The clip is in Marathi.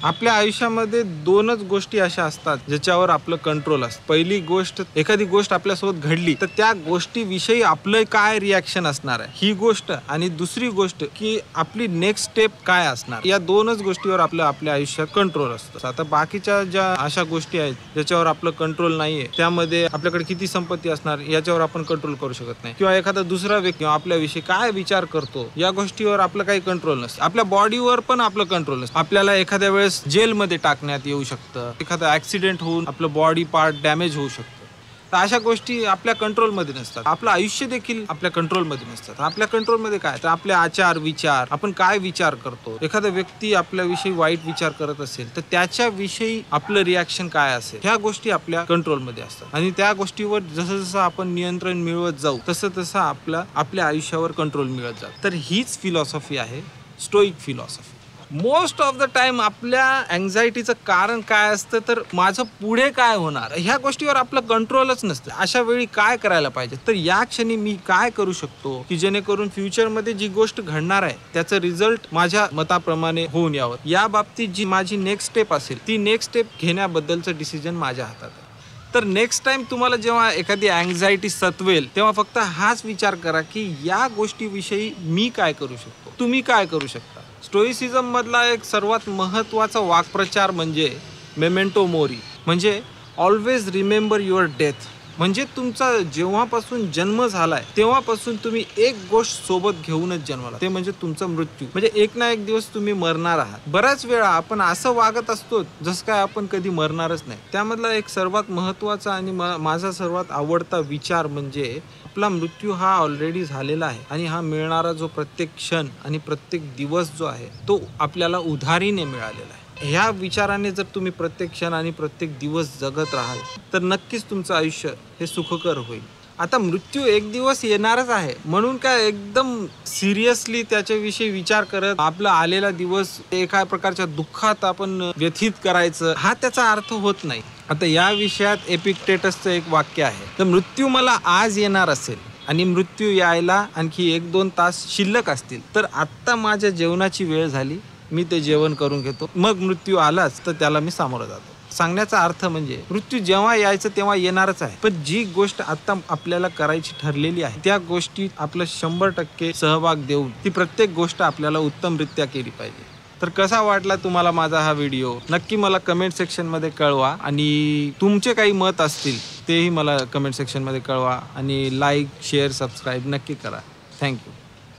आपल्या आयुष्यामध्ये दोनच गोष्टी अशा असतात ज्याच्यावर आपलं कंट्रोल असतं. पहिली गोष्ट, एखादी गोष्ट आपल्यासोबत घडली तर त्या गोष्टीविषयी आपलं काय रिॲक्शन असणार आहे ही गोष्ट, आणि दुसरी गोष्ट की आपली नेक्स्ट स्टेप काय असणार. या दोनच गोष्टीवर आपल्या आयुष्यात कंट्रोल असतं. आता बाकीच्या ज्या अशा गोष्टी आहेत ज्याच्यावर आपलं कंट्रोल नाहीये, त्यामध्ये आपल्याकडे किती संपत्ती असणार याच्यावर आपण कंट्रोल करू शकत नाही, किंवा एखादा दुसरा व्यक्ती आपल्याविषयी काय विचार करतो या गोष्टीवर आपलं काही कंट्रोल नसतं. आपल्या बॉडीवर पण आपलं कंट्रोल नसतं. आपल्याला एखाद्या वेळेस जेलमध्ये टाकण्यात येऊ शकतं, एखादा ऍक्सिडेंट होऊन आपलं बॉडी पार्ट डॅमेज होऊ शकतं. तर अशा गोष्टी आपल्या कंट्रोलमध्ये नसतात. आपलं आयुष्य देखील आपल्या कंट्रोलमध्ये नसतात. आपल्या कंट्रोलमध्ये काय, तर आपले आचार विचार, आपण काय विचार करतो. एखादा व्यक्ती आपल्याविषयी वाईट विचार करत असेल तर त्याच्याविषयी आपलं रिॲक्शन काय असेल, ह्या गोष्टी आपल्या कंट्रोलमध्ये असतात. आणि त्या गोष्टीवर जसं जसं आपण नियंत्रण मिळवत जाऊ तसं तसं आपल्या आयुष्यावर कंट्रोल मिळत जातं. तर हीच फिलॉसॉफी आहे stoic philosophy. Most of the time आपल्या अँझायटीचं कारण काय असतं, तर माझं पुढे काय होणार ह्या गोष्टीवर आपलं कंट्रोलच नसतं. अशा वेळी काय करायला पाहिजे, तर या क्षणी मी काय करू शकतो की जेणेकरून फ्युचरमध्ये जी गोष्ट घडणार आहे त्याचं रिझल्ट माझ्या मताप्रमाणे होऊन यावं. या बाबतीत जी माझी नेक्स्ट स्टेप असेल ती नेक्स्ट स्टेप घेण्याबद्दलचं डिसिजन माझ्या हातात आहे. तर नेक्स्ट टाइम तुम्हाला जेव्हा एखादी अँझायटी सतवेल तेव्हा फक्त हाच विचार करा की या गोष्टीविषयी मी काय करू शकतो, तुम्ही काय करू शकता. स्टोइसिझम मधला एक सर्वात महत्त्वाचा वाक्प्रचार म्हणजे मेमेंटो मोरी, म्हणजे ऑलवेज रिमेंबर युअर डेथ. म्हणजे तुमचा जेव्हापासून जन्म झालाय तेव्हापासून तुम्ही एक गोष्ट सोबत घेऊनच जन्माला, ते म्हणजे तुमचा मृत्यू. म्हणजे एक ना एक दिवस तुम्ही मरणार आहात. बऱ्याच वेळा आपण असं वागत असतो जसं काय आपण कधी मरणारच नाही. त्यामधला एक सर्वात महत्त्वाचा आणि माझा सर्वात आवडता विचार म्हणजे आपला मृत्यू हा ऑलरेडी झालेला आहे, आणि हा मिळणारा जो प्रत्येक क्षण आणि प्रत्येक दिवस जो आहे तो आपल्याला उधारीने मिळालेला आहे. ह्या विचाराने जर तुम्ही प्रत्येक क्षण आणि प्रत्येक दिवस जगत राहाल तर नक्कीच तुमचं आयुष्य हे सुखकर होईल. आता मृत्यू एक दिवस येणारच आहे म्हणून काय एकदम सिरियसली त्याच्याविषयी विचार करत आपला आलेला दिवस एका प्रकारच्या दुःखात आपण व्यथित करायचं, हा त्याचा अर्थ होत नाही. आता या विषयात एपिक्टेटसचं एक वाक्य आहे, तर मृत्यू मला आज येणार असेल आणि मृत्यू यायला आणखी 1-2 तास शिल्लक असतील तर आत्ता माझ्या जेवणाची वेळ झाली, मी ते जेवण करून घेतो, मग मृत्यू आलाच तर त्याला मी सामोरं जातो. सांगण्याचा अर्थ म्हणजे मृत्यू जेव्हा यायचं तेव्हा येणारच आहे, पण जी गोष्ट आता आपल्याला करायची ठरलेली आहे त्या गोष्टीत आपलं 100% सहभाग देऊन ती प्रत्येक गोष्ट आपल्याला उत्तमरित्या केली पाहिजे. तर कसा वाटला तुम्हाला माझा हा व्हिडिओ, नक्की मला कमेंट सेक्शनमध्ये कळवा, आणि तुमचे काही मत असतील तेही मला कमेंट सेक्शनमध्ये कळवा, आणि लाईक शेअर सबस्क्राईब नक्की करा. थँक्यू.